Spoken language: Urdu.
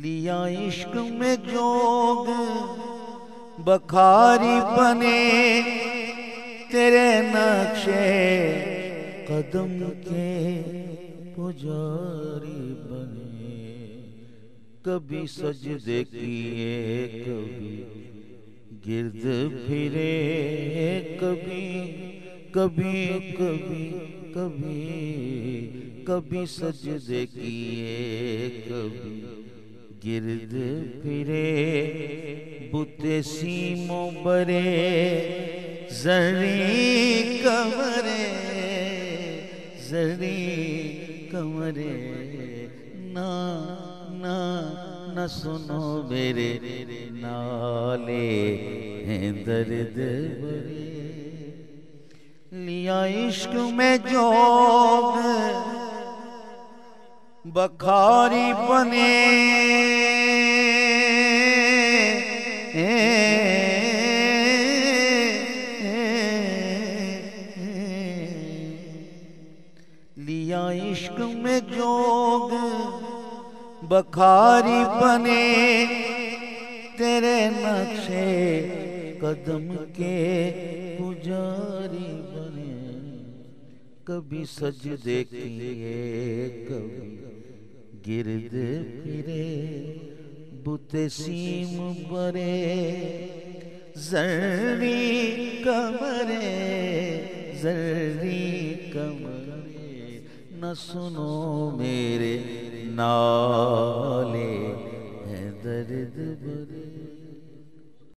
لیا عشق میں جوگ بخاری بنے تیرے نقشے قدم کے پجاری بنے، کبھی سجدے کیے کبھی گرد پھرے، کبھی کبھی کبھی کبھی کبھی سجدے کیے کبھی گرد پھرے، بت سیموں برے زریں کمرے، زریں کمرے، نہ سنو میرے نالے ہیں درد بھرے۔ لیا عشق میں جوگ بخاری بنے لیا عشق میں جوگ بخاری بنے تیرے نقشے قدم کے پجاری بنے، کبھی سجدے کیے کبھی گرد پھرے، بت سیم برے زریں کمرے، زریں کمرے، نہ سنو میرے نالے ہیں درد بھرے۔